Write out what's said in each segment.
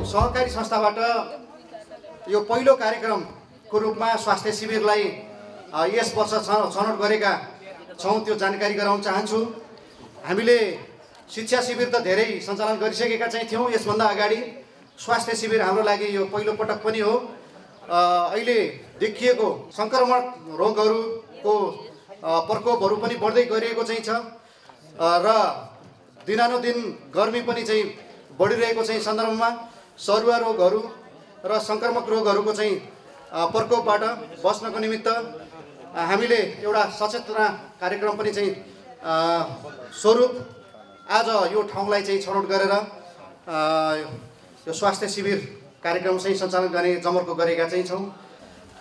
सहकारी संस्थाबाट यो पहिलो कार्यक्रमको रूपमा स्वास्थ्य शिविरलाई यस वर्ष छनौट गरेका छौँ त्यो जानकारी गराउन चाहन्छु। हामीले शिक्षा शिविर त धेरै सञ्चालन गरिसकेका चाहिँ थियौँ। यसभन्दा अगाडि स्वास्थ्य शिविर हाम्रो लागि यो पहिलो पटक पनि हो। अहिले देखिएको सङ्क्रमण रोगहरूको प्रकोपहरू पनि बढ्दै गइरहेको चाहिँ छ र दिनानुदिन गर्मी पनि चाहिँ बढिरहेको चाहिँ सन्दर्भमा सरुवा रोगहरू र सङ्क्रामक रोगहरूको चाहिँ प्रकोपबाट बच्नको निमित्त हामीले एउटा सचेतना कार्यक्रम पनि चाहिँ स्वरूप आज यो ठाउँलाई चाहिँ छनौट गरेर यो स्वास्थ्य शिविर कार्यक्रम चाहिँ सञ्चालन गर्ने जमर्को गरेका चाहिँ छौँ।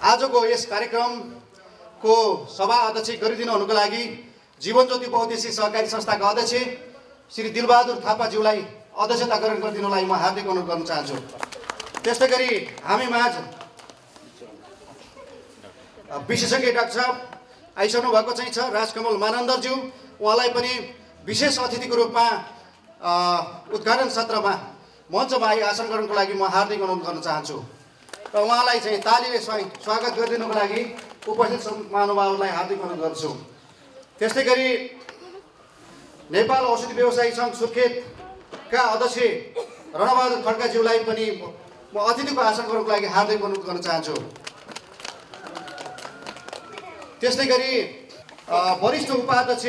आजको यस कार्यक्रमको सभा अध्यक्ष गरिदिनु हुनुको लागि जीवन ज्योति बहुद्देश्यीय सहकारी संस्थाका अध्यक्ष श्री दिलबहादुर थापाज्यूलाई अध्यक्षता ग्रहण गरिदिनुलाई म हार्दिक अनुरोध गर्न चाहन्छु। त्यस्तै गरी हामी माझ विशेषज्ञ डाक्टर साहब आइसक्नु भएको चाहिँ छ राजकमल मानन्दरज्यू, उहाँलाई पनि विशेष अतिथिको रूपमा उद्घाटन सत्रमा मञ्चमा आई आसन गर्नको लागि म हार्दिक अनुरोध गर्न चाहन्छु र उहाँलाई चाहिँ तालीले स्वागत गरिदिनुको लागि उपस्थित महानुभावहरूलाई हार्दिक अनुरोध गर्छु। त्यस्तै गरी नेपाल औषधि व्यवसायी सङ्घ सुर्खेतका अध्यक्ष रणबहादुर खड्काज्यूलाई पनि म अतिथिको आसन गर्नको लागि हार्दिक अनुरोध गर्न चाहन्छु। त्यस्तै गरी वरिष्ठ उपाध्यक्ष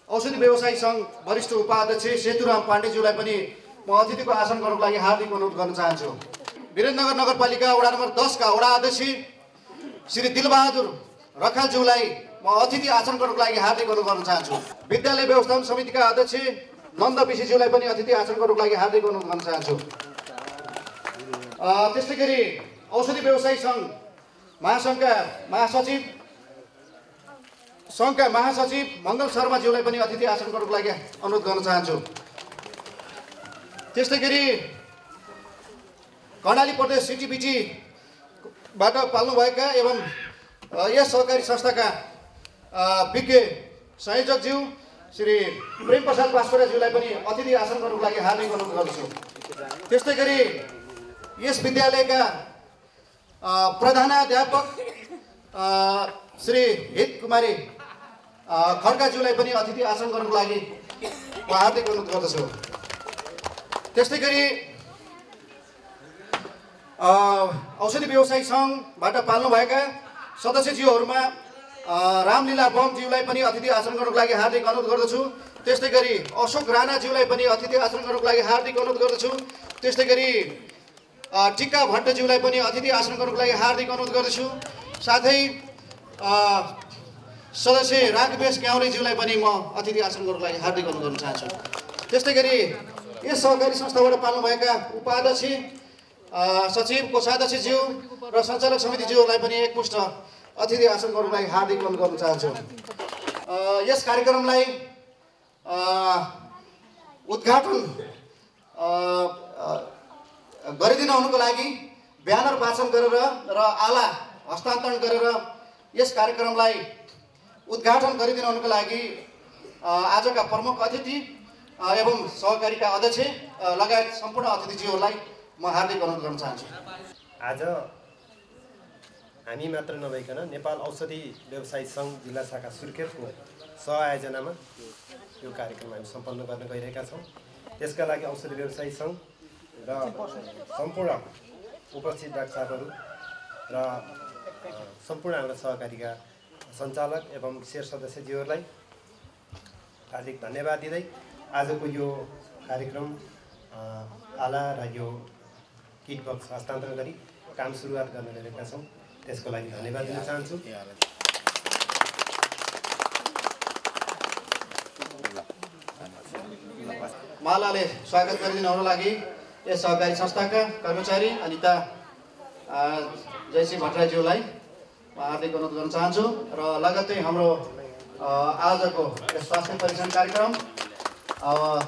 औषधि व्यवसायी सङ्घ वरिष्ठ उपाध्यक्ष सेतुराम पाण्डेज्यूलाई पनि म अतिथिको आसन गर्नको लागि हार्दिक अनुरोध गर्न चाहन्छु। वीरेन्द्रनगर नगरपालिका वडा नम्बर 10 का वडा अध्यक्ष श्री दिलबहादुर रखालज्यूलाई म अतिथि आसन गर्नको लागि हार्दिक अनुरोध गर्न चाहन्छु। विद्यालय व्यवस्थापन समितिका अध्यक्ष नन्द विशीज्यूलाई पनि अतिथि आसन गर्नको लागि हार्दिक अनुरोध गर्न चाहन्छु। त्यस्तै गरी औषधि व्यवसायी सङ्घ सङ्घका महासचिव मङ्गल शर्माज्यूलाई पनि अतिथि आसन गर्नको लागि अनुरोध गर्न चाहन्छु। त्यस्तै गरी कर्णाली प्रदेश सिटिबिटीबाट पाल्नुभएका एवं यस सहकारी संस्थाका विज्ञ संयोजकज्यू श्री प्रेम प्रसाद बास्कोटाज्यूलाई पनि अतिथि आसन गर्नको लागि हार्दिक अनुरोध गर्दछु। त्यस्तै गरी यस विद्यालयका प्रधानाध्यापक श्री हित कुमारी खड्काज्यूलाई पनि अतिथि आसन गर्नको लागि म हार्दिक अनुरोध गर्दछु। त्यस्तै गरी औषधि व्यवसायी सङ्घबाट पाल्नुभएका सदस्यज्यूहरूमा रामलीला बमज्यूलाई पनि अतिथि आसन गर्नको लागि हार्दिक अनुरोध गर्दछु। त्यस्तै गरी अशोक राणाज्यूलाई पनि अतिथि आसन गर्नको लागि हार्दिक अनुरोध गर्दछु। त्यस्तै गरी टिका भट्टज्यूलाई पनि अतिथि आसन गर्नको लागि हार्दिक अनुरोध गर्दछु। साथै सदस्य रागवेश क्याउरेज्यूलाई पनि म अतिथि आसन गर्नको लागि हार्दिक अनुरोध गर्न चाहन्छु। त्यस्तै गरी यस सहकारी संस्थाबाट पाल्नुभएका उपाध्यक्ष सचिव कोषाध्यक्षज्यू र सञ्चालक समितिज्यूहरूलाई पनि एकमुष्ट अतिथि आसन गर्नको लागि हार्दिक अनुरोध गर्न चाहन्छु। यस कार्यक्रमलाई उद्घाटन गरिदिन हुनुको लागि ब्यानर वाचन गरेर र आला हस्तान्तरण गरेर यस कार्यक्रमलाई उद्घाटन गरिदिन हुनुको लागि आजका प्रमुख अतिथि एवं सहकारीका अध्यक्ष लगायत सम्पूर्ण अतिथिज्यूहरूलाई म हार्दिक अनुरोध गर्न चाहन्छु। आज हामी मात्र नभइकन नेपाल औषधि व्यवसायी सङ्घ जिल्ला शाखा सुर्खेतको सहआयोजनामा यो कार्यक्रम हामी सम्पन्न गर्न गइरहेका छौँ। त्यसका लागि औषधि व्यवसायी सङ्घ र सम्पूर्ण उपस्थित डाक्टर साहबहरू र सम्पूर्ण हाम्रो सहकारीका सञ्चालक एवं शेर सदस्यज्यूहरूलाई हार्दिक धन्यवाद दिँदै आजको यो कार्यक्रम आला र यो किट बक्स हस्तान्तरण गरी काम सुरुवात गर्न गइरहेका छौँ। त्यसको लागि धन्यवाद दिन चाहन्छु। मालाले स्वागत गरिदिनुको लागि यस सहकारी संस्थाका कर्मचारी अनिता जयसी भट्टराईज्यूलाई म हार्दिक अनुरोध गर्न चाहन्छु र लगत्तै हाम्रो आजको यस स्वास्थ्य परीक्षण कार्यक्रम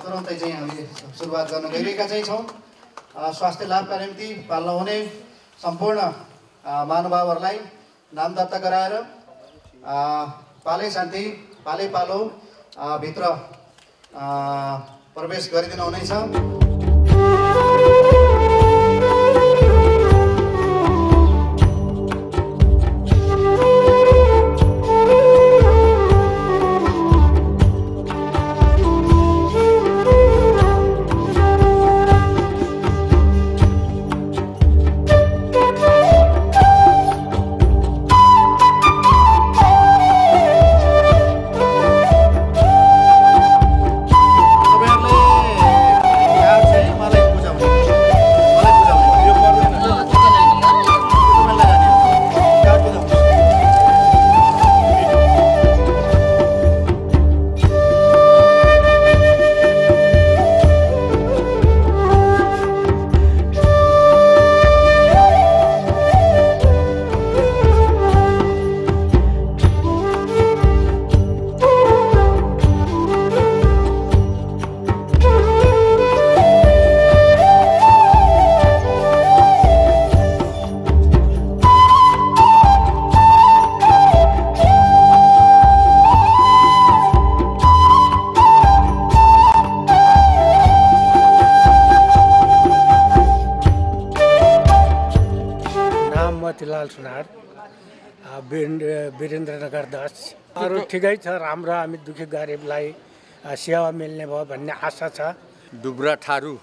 तुरन्तै चाहिँ हामी सुरुवात गर्न गइरहेका चाहिँ छौँ। स्वास्थ्य लाभका निम्ति पाल्न हुने सम्पूर्ण महानुभावहरूलाई नाम दर्ता गराएर पालै शान्ति पालै पालो भित्र प्रवेश गरिदिनु हुनेछ। मोतीलाल सुनार, वीरेन्द्रनगर 10। अरू ठिकै छ, राम्रो। हामी दुखी गरिबलाई सेवा मिल्ने भयो भन्ने आशा छ। दुब्रा थारू,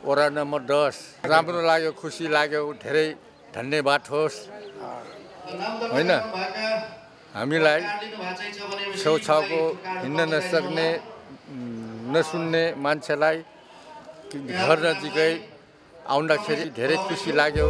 वडा नम्बर 10। राम्रो लाग्यो, खुसी लाग्यो, धेरै धन्यवाद होस् होइन। हामीलाई छेउछाउको हिँड्न नसक्ने नसुन्ने मान्छेलाई घर नजिकै आउँदाखेरि धेरै खुसी लाग्यो।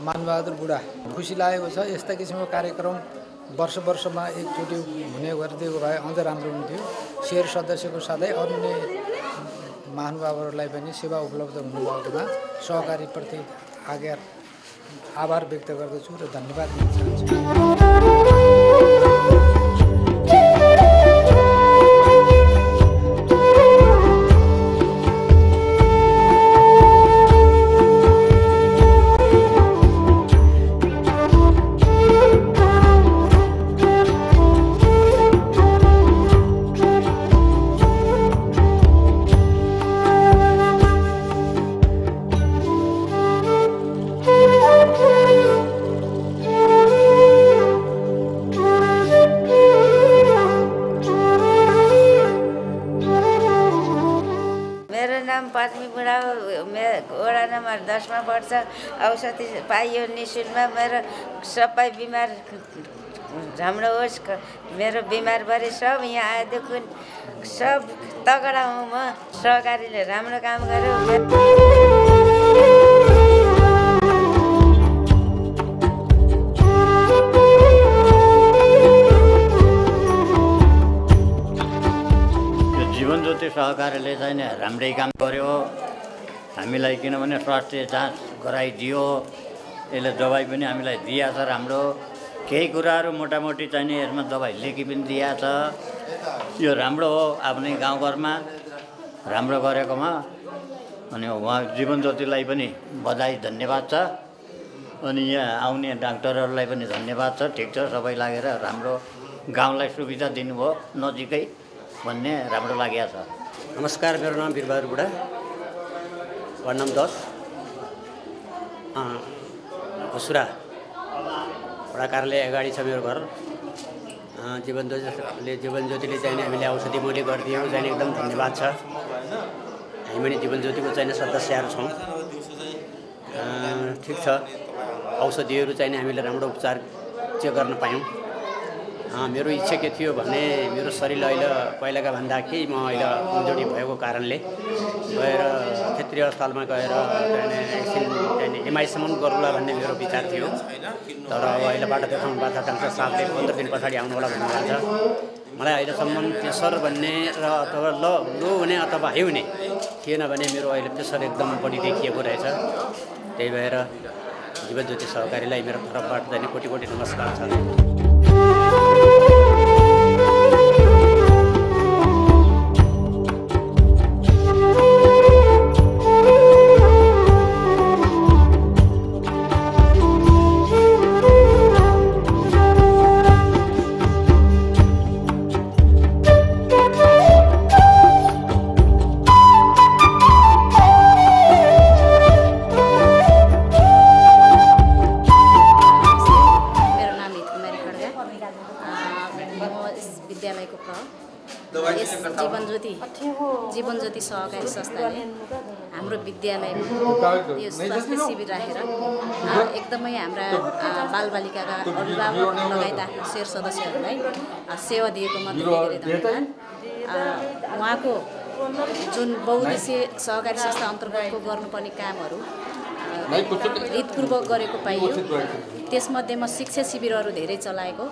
मानबहादुर बुढा, खुसी लागेको छ। यस्ता किसिमको कार्यक्रम वर्षमा एकचोटि हुने गरिदिएको भए अझ राम्रो हुन्थ्यो। शेर सदस्यको साथै अन्य महानुभावहरूलाई पनि सेवा उपलब्ध हुनुभएकोमा सहकारीप्रति आभार व्यक्त गर्दछु र धन्यवाद दिन चाहन्छु। पत्नी बुढा वडा नम्बर 10 मा पर्छ। औषधि पाइयो निःशुल्कमा। मेरो सबै बिमार राम्रो होस्। मेरो बिमार भरि सब यहाँ आएदेखि सब तगडा हुँ म। सहकारीले राम्रो काम गर्यो। जीवन ज्योति सहकारीले चाहिँ राम्रै काम गर्यो हामीलाई, किनभने स्वास्थ्य जाँच गराइदियो। यसले दबाई पनि हामीलाई दिएको छ राम्रो। केही कुराहरू मोटामोटी चाहिँ नि यसमा दबाई लेखी पनि दिएको छ। यो राम्रो हो आफ्नै गाउँघरमा राम्रो गरेकोमा। अनि उहाँ जीवन ज्योतिलाई पनि बधाई धन्यवाद छ। अनि यहाँ आउने डाक्टरहरूलाई पनि धन्यवाद छ। ठिक छ, सबै लागेर राम्रो गाउँलाई सुविधा दिनुभयो नजिकै भन्ने राम्रो लागेको छ। नमस्कार, मेरो नाम वीरबहादुर बुढा, वार्ड नम्बर 10, घुसुरा वडा कार्यालय अगाडि छ मेरो घर। जीवन ज्योतिले चाहिँ हामीले औषधि मूल्य गरिदियौँ, चाहिँ एकदम धन्यवाद छ। हामी पनि जीवन ज्योतिको चाहिँ सदस्यहरू छौँ। ठिक छ, औषधिहरू चाहिँ हामीले राम्रो उपचार चाहिँ गर्न पायौँ। मेरो इच्छा के थियो भने मेरो शरीर अहिले पहिलाका भन्दा केही म अहिले कमजोरी भएको कारणले गएर क्षेत्रीय अस्पतालमा गएर एकछिन एमआईसम्म गरौँला भन्ने मेरो विचार थियो। तर अब अहिलेबाट देखाउनु भएको छ, डाक्टर साहबले 15 दिन पछाडि आउनु होला भन्नुभएको छ। मलाई अहिलेसम्म प्रेसर भन्ने र अथवा लो हुने अथवा हाई हुने थिएन भने मेरो अहिले प्रेसर एकदम बढी देखिएको रहेछ। त्यही भएर जीवन ज्योति सहकारीलाई मेरो तर्फबाट चाहिँ कोटी कोटी नमस्कार छ। यस जीवन ज्योति सहकारी संस्थाले हाम्रो विद्यालयमा यो स्वास्थ्य शिविर राखेर एकदमै हाम्रा बालबालिकाका अभिभावक लगायत आफ्ना शेर सदस्यहरूलाई सेवा दिएकोमा धेरै धेरै धन्यवाद। उहाँको जुन बहुउद्देश्य सहकारी संस्था अन्तर्गतको गर्नुपर्ने कामहरू हृदयपूर्वक गरेको पाइयो। त्यसमध्येमा शिक्षा शिविरहरू धेरै चलाएको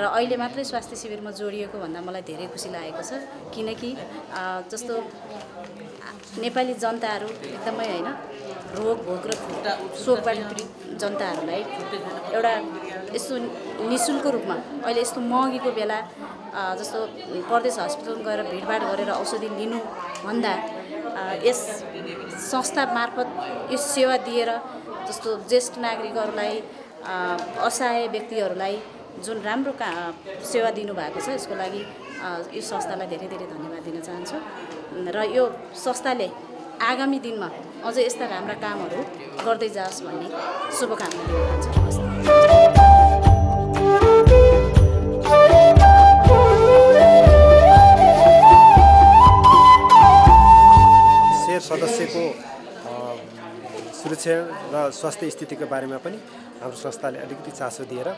र अहिले मात्रै स्वास्थ्य शिविरमा जोडिएको भन्दा मलाई धेरै खुसी लागेको छ, किनकि जस्तो नेपाली जनताहरू एकदमै होइन रोग भोग र शोकबाट पीडित जनताहरूलाई एउटा यस्तो निःशुल्क रूपमा अहिले यस्तो महँगीको बेला जस्तो प्रदेश हस्पिटल गएर भिडभाड गरेर औषधि लिनुभन्दा यस संस्था मार्फत यो सेवा दिएर जस्तो ज्येष्ठ नागरिकहरूलाई असहाय व्यक्तिहरूलाई जुन राम्रो सेवा दिनुभएको छ यसको लागि यो संस्थालाई धेरै धेरै धन्यवाद दिन चाहन्छु र यो संस्थाले आगामी दिनमा अझ यस्ता राम्रा कामहरू गर्दै जाओस् भन्ने शुभकामना दिन चाहन्छु। शेर सदस्यको सुरक्षा र स्वास्थ्य स्थितिको बारेमा पनि हाम्रो संस्थाले अलिकति चासो दिएर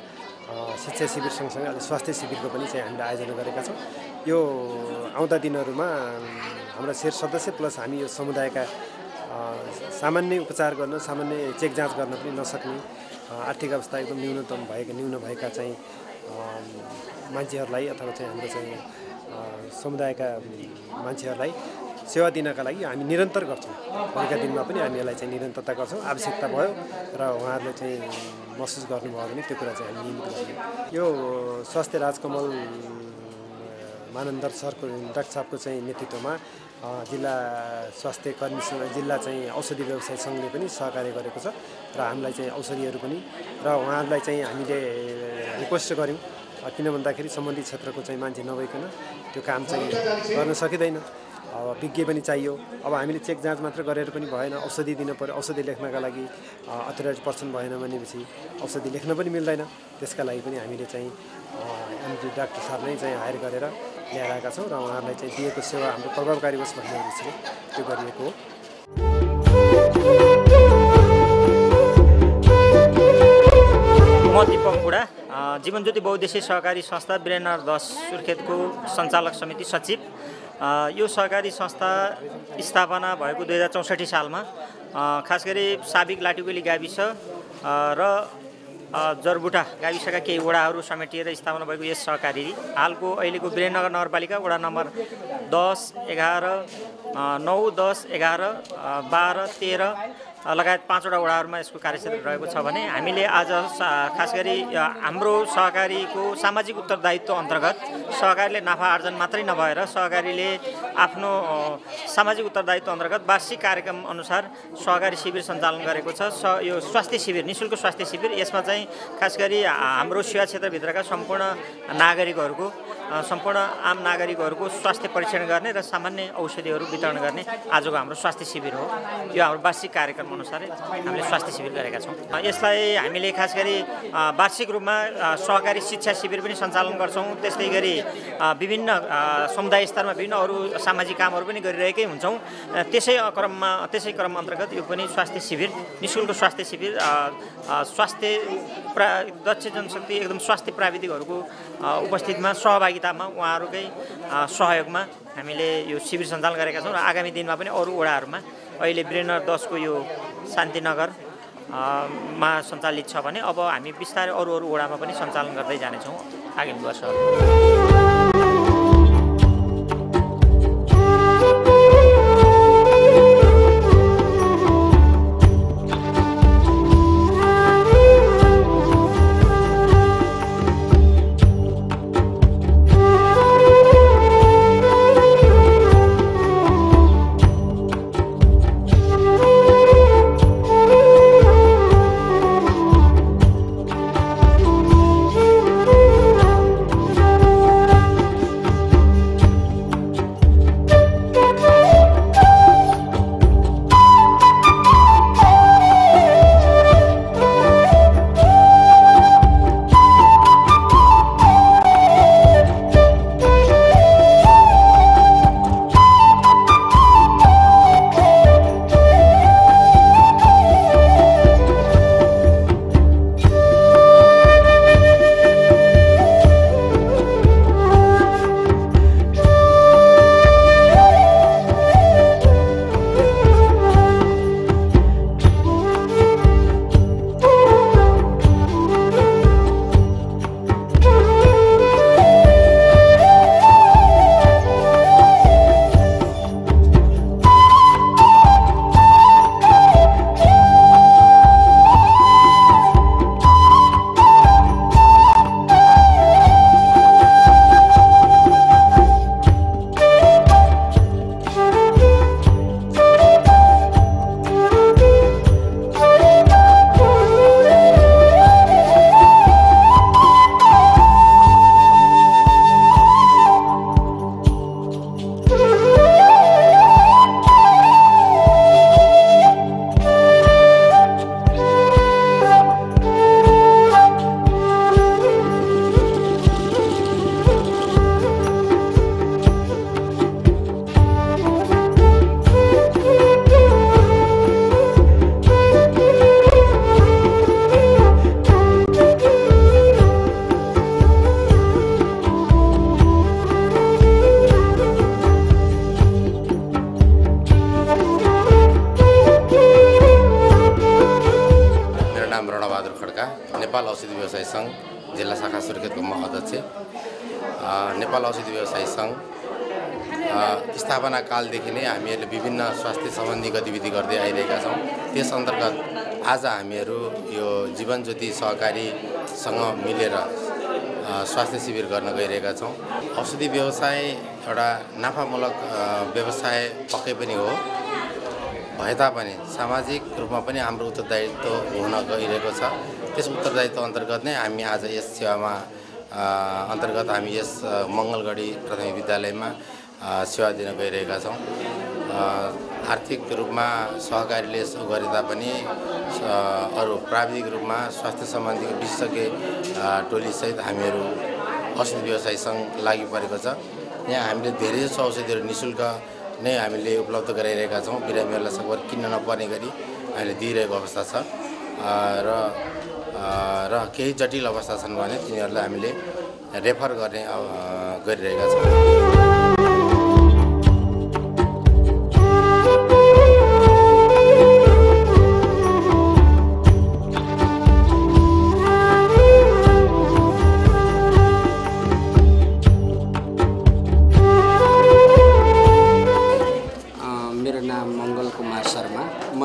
शिक्षा शिविर सँगसँगै स्वास्थ्य शिविरको पनि चाहिँ हामीले आयोजना गरेका छौँ। यो आउँदा दिनहरूमा हाम्रा शेर सदस्य प्लस हामी यो समुदायका सामान्य उपचार गर्न सामान्य चेक जाँच गर्न पनि नसक्ने आर्थिक अवस्था एकदम न्यून भएका चाहिँ मान्छेहरूलाई अथवा चाहिँ हाम्रो चाहिँ समुदायका मान्छेहरूलाई सेवा दिनका लागि हामी निरन्तर गर्छौँ। भोलिका दिनमा पनि हामी यसलाई चाहिँ निरन्तरता गर्छौँ। आवश्यकता भयो र उहाँहरूले चाहिँ महसुस गर्नुभयो भने त्यो कुरा चाहिँ हामी नियमित गर्छौँ। यो स्वास्थ्य राजकमल मानन्दर सरको डाक्टर साहबको चाहिँ नेतृत्वमा जिल्ला स्वास्थ्य कर्मीसँग जिल्ला चाहिँ औषधि व्यवसाय सङ्घले पनि सहकार्य गरेको छ र हामीलाई चाहिँ औषधिहरू पनि र उहाँहरूलाई चाहिँ हामीले रिक्वेस्ट गऱ्यौँ, किन भन्दाखेरि सम्बन्धित क्षेत्रको चाहिँ मान्छे नभइकन त्यो काम चाहिँ गर्न सकिँदैन। अब विज्ञ पनि चाहियो। अब हामीले चेक जाँच मात्र गरेर पनि भएन, औषधि दिनु पर्यो। औषधि लेख्नका लागि अथोराइज पर्सन भएन भनेपछि औषधि लेख्न पनि मिल्दैन। त्यसका लागि पनि हामीले चाहिँ एमडी डाक्टर साहब नै चाहिँ हायर गरेर ल्याइरहेका छौँ र उहाँहरूलाई चाहिँ दिएको सेवा हाम्रो प्रभावकारी होस् भन्ने उद्देश्यले त्यो गरिएको हो। म दीपक बुढा जीवन ज्योति बहुउद्देश्य सहकारी संस्था वीरेन्द्र दास सुर्खेतको सञ्चालक समिति सचिव। यो सहकारी संस्था स्थापना भएको 2064 सालमा खास गरी साबिक लाटुगेली गाविस र जरबुटा गाविसका केही वडाहरू समेटिएर स्थापना भएको यस सहकारी हालको अहिलेको वीरेन्द्रनगर नगरपालिका वडा नम्बर 10, 11, 9, 10, 11, 12, 13 लगायत 5वटा वडाहरूमा यसको कार्यक्षेत्र रहेको छ भने हामीले आज खास गरी हाम्रो सहकारीको सामाजिक उत्तरदायित्व अन्तर्गत सहकारीले नाफा आर्जन मात्रै नभएर सहकारीले आफ्नो सामाजिक उत्तरदायित्व अन्तर्गत वार्षिक कार्यक्रम अनुसार सहकारी शिविर सञ्चालन गरेको छ। यो स्वास्थ्य शिविर निःशुल्क स्वास्थ्य शिविर, यसमा चाहिँ खास गरी हाम्रो सेवा क्षेत्रभित्रका सम्पूर्ण नागरिकहरूको सम्पूर्ण आम नागरिकहरूको स्वास्थ्य परीक्षण गर्ने र सामान्य औषधिहरू वितरण गर्ने आजको हाम्रो स्वास्थ्य शिविर हो। यो हाम्रो वार्षिक कार्यक्रम अनुसारै हामीले स्वास्थ्य शिविर गरेका छौँ। यसलाई हामीले खास गरी वार्षिक रूपमा सहकारी शिक्षा शिविर पनि सञ्चालन गर्छौँ। त्यस्तै गरी विभिन्न समुदाय स्तरमा विभिन्न अरू सामाजिक कामहरू पनि गरिरहेकै हुन्छौँ। त्यसै क्रम अन्तर्गत यो पनि स्वास्थ्य शिविर निःशुल्क स्वास्थ्य शिविर स्वास्थ्य दक्ष जनशक्ति एकदम स्वास्थ्य प्राविधिकहरूको उपस्थितिमा सहभागितामा उहाँहरूकै सहयोगमा हामीले यो शिविर सञ्चालन गरेका छौँ र आगामी दिनमा पनि अरू वडाहरूमा अहिले वीरेन्द्र 10 को यो शान्तिनगर मा सञ्चालित छ भने अब हामी बिस्तारै अरू वडामा पनि सञ्चालन गर्दै जानेछौँ आगामी वर्षहरू। सङ्घ जिल्ला शाखा सुर्खेतको म अध्यक्ष। नेपाल औषधि व्यवसायी सङ्घ स्थापना कालदेखि नै हामीहरूले विभिन्न स्वास्थ्य सम्बन्धी गतिविधि गर्दै आइरहेका छौँ। त्यस अन्तर्गत आज हामीहरू यो जीवन ज्योति सहकारीसँग मिलेर स्वास्थ्य शिविर गर्न गइरहेका छौँ। औषधि व्यवसाय एउटा नाफामूलक व्यवसाय पक्कै पनि हो, भए तापनि सामाजिक रूपमा पनि हाम्रो उत्तरदायित्व हुन गइरहेको छ। त्यस उत्तरदायित्व अन्तर्गत नै हामी आज यस सेवामा अन्तर्गत हामी यस मङ्गलगढी प्राथमिक विद्यालयमा सेवा दिन गइरहेका छौँ। आर्थिक रूपमा सहकारीले गरे तापनि अरू प्राविधिक रूपमा स्वास्थ्य सम्बन्धी विशेषज्ञ टोलीसहित हामीहरू औषधि व्यवसायी सङ्घ लागि परेको छ। यहाँ हामीले धेरै जसो औषधिहरू निःशुल्क नै हामीले उपलब्ध गराइरहेका छौँ। बिरामीहरूलाई सकभर किन्न नपर्ने गरी हामीले दिइरहेको अवस्था छ र केही जटिल अवस्था छन् भने तिनीहरूलाई हामीले रेफर गर्ने गरिरहेका छौँ।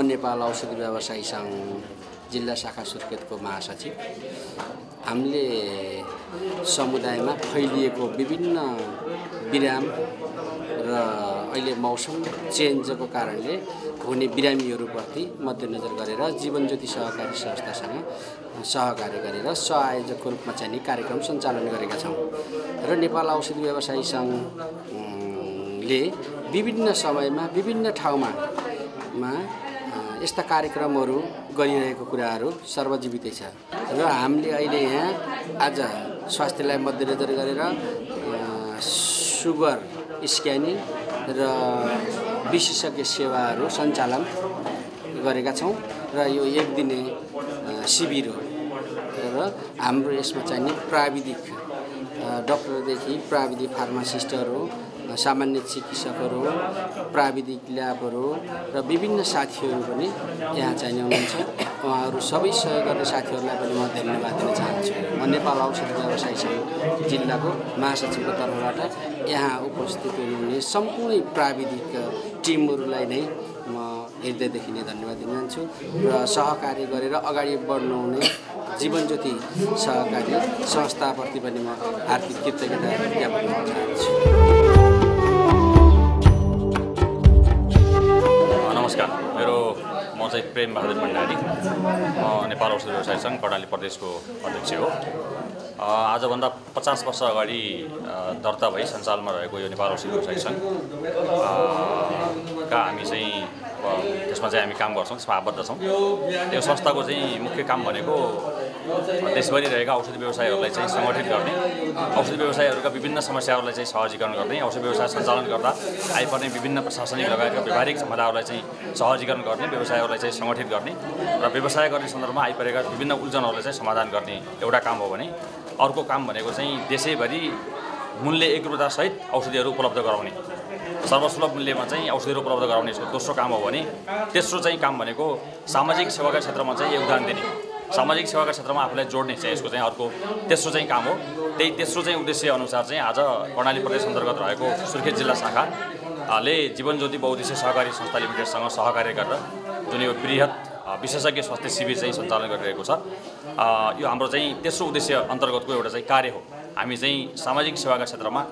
नेपाल औषधि व्यवसायी सङ्घ जिल्ला शाखा सुर्खेतको महासचिव। हामीले समुदायमा फैलिएको विभिन्न बिराम र अहिले मौसम चेन्जको कारणले हुने बिरामीहरूप्रति मध्यनजर गरेर जीवन ज्योति सहकारी संस्थासँग सहकार्य गरेर सहआयोजकको रूपमा चाहिँ कार्यक्रम सञ्चालन गरेका छौँ र नेपाल औषधि व्यवसायी सङ्घले विभिन्न समयमा विभिन्न ठाउँमा यस्ता कार्यक्रमहरू गरिरहेको कुराहरू सर्वजीवितै छ र हामीले अहिले यहाँ आज स्वास्थ्यलाई मध्यनजर गरेर सुगर स्क्यानिङ र विशेषज्ञ सेवाहरू सञ्चालन गरेका छौँ र यो एक दिने शिविर हो र हाम्रो यसमा चाहिँ प्राविधिक डाक्टरदेखि प्राविधिक फार्मासिस्टहरू, सामान्य चिकित्सकहरू, प्राविधिक ल्याबहरू र विभिन्न साथीहरू पनि यहाँ चाहिँ हुनुहुन्छ। उहाँहरू सबै सहयोग गर्ने साथीहरूलाई पनि म धन्यवाद दिन चाहन्छु। म नेपाल औषधि व्यवसायी सङ्घ जिल्लाको महासचिवको तर्फबाट यहाँ उपस्थित हुनुहुने सम्पूर्ण प्राविधिक टिमहरूलाई नै म हृदयदेखि नै धन्यवाद दिन चाहन्छु र सहकार्य गरेर अगाडि बढ्नुहुने जीवन ज्योति सहकारी संस्थाप्रति पनि म हार्दिक कृतज्ञता ज्ञापन गर्न चाहन्छु। नमस्कार, म चाहिँ प्रेम बहादुर भण्डारी। म नेपाल औषधि व्यवसायी सङ्घ कर्णाली प्रदेशको अध्यक्ष हो। आजभन्दा 50 वर्ष अगाडि दर्ता भई सञ्चालनमा रहेको यो नेपाल औषधि व्यवसायी सङ्घका हामी चाहिँ त्यसमा चाहिँ हामी काम गर्छौँ, त्यसमा आबद्ध छौँ। यो संस्थाको चाहिँ मुख्य काम भनेको देशभरि रहेका औषधि व्यवसायहरूलाई चाहिँ सङ्गठित गर्ने, औषधि व्यवसायहरूका विभिन्न समस्याहरूलाई चाहिँ सहजीकरण गर्ने, औषधि व्यवसाय सञ्चालन गर्दा आइपर्ने विभिन्न प्रशासनिक लगायतका व्यवहारिक क्षमताहरूलाई चाहिँ सहजीकरण गर्ने, व्यवसायहरूलाई चाहिँ सङ्गठित गर्ने र व्यवसाय गर्ने सन्दर्भमा आइपरेका विभिन्न उल्झनहरूलाई चाहिँ समाधान गर्ने एउटा काम हो भने अर्को काम भनेको चाहिँ देशैभरि मूल्य एकरूपतासहित औषधिहरू उपलब्ध गराउने, सर्वसुलभ मूल्यमा चाहिँ औषधिहरू उपलब्ध गराउने यसको दोस्रो काम हो भने तेस्रो चाहिँ काम भनेको सामाजिक सेवाका क्षेत्रमा चाहिँ योगदान दिने, सामाजिक सेवाका क्षेत्रमा आफूलाई जोड्ने चाहिँ यसको चाहिँ अर्को तेस्रो चाहिँ काम हो। त्यही तेस्रो चाहिँ उद्देश्य अनुसार चाहिँ आज कर्णाली प्रदेश अन्तर्गत रहेको सुर्खेत जिल्ला शाखाले जीवन ज्योति बहुउद्देश्य सहकारी संस्था लिमिटेडसँग सहकार्य गरेर जुन यो बृहत विशेषज्ञ स्वास्थ्य शिविर चाहिँ सञ्चालन गरिरहेको छ। यो हाम्रो चाहिँ तेस्रो उद्देश्य अन्तर्गतको एउटा चाहिँ कार्य हो। हामी चाहिँ सामाजिक सेवाका क्षेत्रमा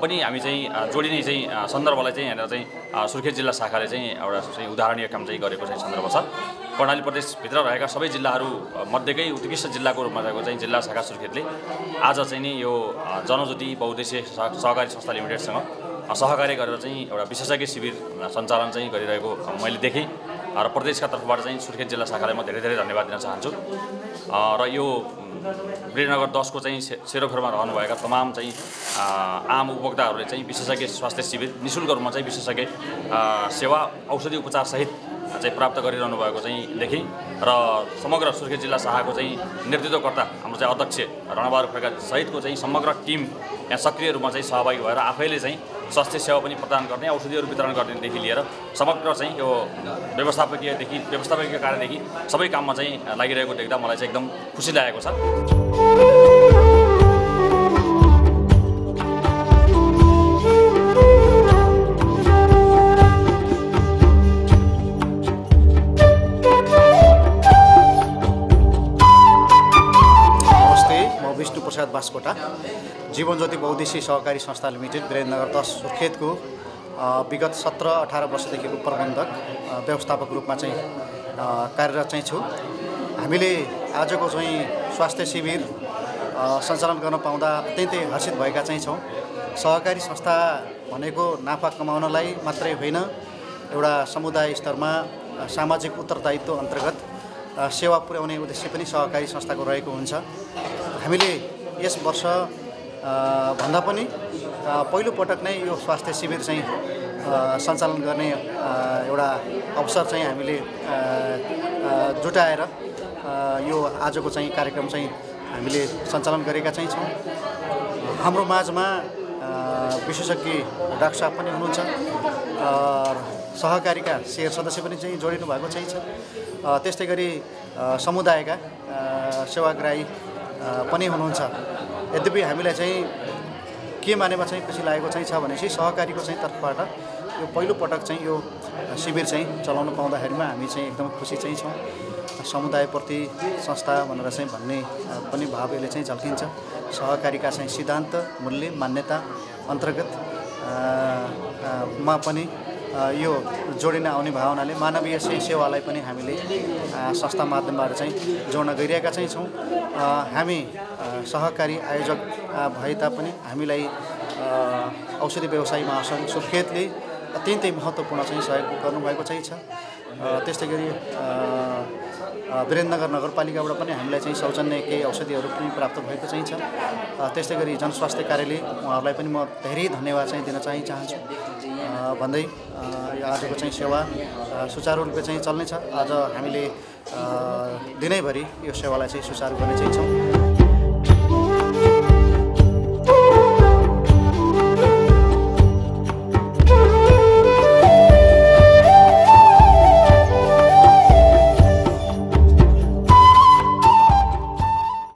पनि हामी चाहिँ जोडिने चाहिँ सन्दर्भलाई चाहिँ यहाँनिर चाहिँ सुर्खेत जिल्ला शाखाले चाहिँ एउटा चाहिँ उदाहरणीय काम चाहिँ गरेको चाहिँ सन्दर्भ छ। कर्णाली प्रदेशभित्र रहेका सबै जिल्लाहरू मध्येकै उत्कृष्ट जिल्लाको रूपमा रहेको चाहिँ जिल्ला शाखा सुर्खेतले आज चाहिँ नि यो जनज्योति बहुउद्देश्य सहकारी संस्था लिमिटेडसँग सहकार्य गरेर चाहिँ एउटा विशेषज्ञ शिविर सञ्चालन चाहिँ गरिरहेको मैले देखेँ र प्रदेशका तर्फबाट चाहिँ सुर्खेत जिल्ला शाखालाई म धेरै धेरै धन्यवाद दिन चाहन्छु। र यो वीरनगर 10 को चाहिँ सेरोफेरोमा रहनुभएका तमाम चाहिँ आम उपभोक्ताहरूले चाहिँ विशेषज्ञ स्वास्थ्य शिविर निःशुल्क रूपमा चाहिँ विशेषज्ञ सेवा औषधि उपचार सहित चाहिँ प्राप्त गरिरहनु भएको चाहिँ देखेँ र समग्र सुर्खेत जिल्ला शाखाको चाहिँ नेतृत्वकर्ता हाम्रो चाहिँ अध्यक्ष रणबहादुर खड्का सहितको चाहिँ समग्र टिम यहाँ सक्रिय रूपमा चाहिँ सहभागी भएर आफैले चाहिँ स्वास्थ्य सेवा पनि प्रदान गर्ने औषधिहरू वितरण गर्नेदेखि लिएर समग्र चाहिँ यो व्यवस्थापकीय कार्यदेखि सबै काममा चाहिँ लागिरहेको देख्दा मलाई चाहिँ एकदम खुसी लागेको छ। प्रसाद बास्कोटा जीवन ज्योति बहुद्देश्यीय सहकारी संस्था लिमिटेड वीरेन्द्रनगर 10 सुर्खेतको विगत 17-18 वर्षदेखिको प्रबन्धक व्यवस्थापक रूपमा चाहिँ कार्यरत चाहिँ छु। हामीले आजको चाहिँ स्वास्थ्य शिविर सञ्चालन गर्न पाउँदा अत्यन्तै हर्षित भएका चाहिँ छौँ। सहकारी संस्था भनेको नाफा कमाउनलाई मात्रै होइन, एउटा समुदाय स्तरमा सामाजिक उत्तरदायित्व अन्तर्गत सेवा पुर्याउने उद्देश्य पनि सहकारी संस्थाको रहेको हुन्छ। हामीले यस वर्ष भन्दा पनि पहिलो पटक नै यो स्वास्थ्य शिविर चाहिँ सञ्चालन गर्ने एउटा अवसर चाहिँ हामीले जुटाएर यो आजको चाहिँ कार्यक्रम चाहिँ हामीले सञ्चालन गरेका चाहिँ छौँ। हाम्रो माझमा विशेषज्ञ डाक्टर साहब पनि हुनुहुन्छ, सहकारीका शेयर सदस्य पनि चाहिँ जोडिनु भएको चाहिँ छ। त्यस्तै गरी समुदायका सेवाग्राही पनि हुनुहुन्छ। यद्यपि हामीलाई चाहिँ के मानेमा चाहिँ खुसी लागेको चाहिँ छ भनेपछि सहकारीको चाहिँ तर्फबाट यो पहिलो पटक चाहिँ यो शिविर चाहिँ चलाउन पाउँदाखेरिमा हामी चाहिँ एकदम खुसी चाहिँ छौँ। समुदायप्रति संस्था भनेर चाहिँ भन्ने पनि भाव यसले चाहिँ झल्किन्छ। सहकारीका चाहिँ सिद्धान्त मूल्य मान्यता अन्तर्गत मा पनि यो जोडिन आउने भावनाले मानवीय सेवालाई पनि हामीले संस्था माध्यमबाट चाहिँ जोड्न गइरहेका चाहिँ छौँ। हामी सहकारी आयोजक भए तापनि हामीलाई औषधि व्यवसायी महासङ्घ सुर्खेतले अत्यन्तै महत्त्वपूर्ण चाहिँ सहयोग गर्नुभएको चाहिँ छ। त्यस्तै गरी वीरेन्द्रनगर नगरपालिकाबाट पनि हामीलाई चाहिँ सौजन्य केही औषधिहरू पनि प्राप्त भएको चाहिँ छ। त्यस्तै गरी जनस्वास्थ्य कार्यालय उहाँहरूलाई पनि म धेरै धन्यवाद चाहिँ दिन चाहन्छु भन्दै आजको चाहिँ सेवा सुचारू रूपले चाहिँ चल्नेछ। आज हामीले दिनैभरि यो सेवालाई चाहिँ सुचारू गर्ने चाहिँ छौँ।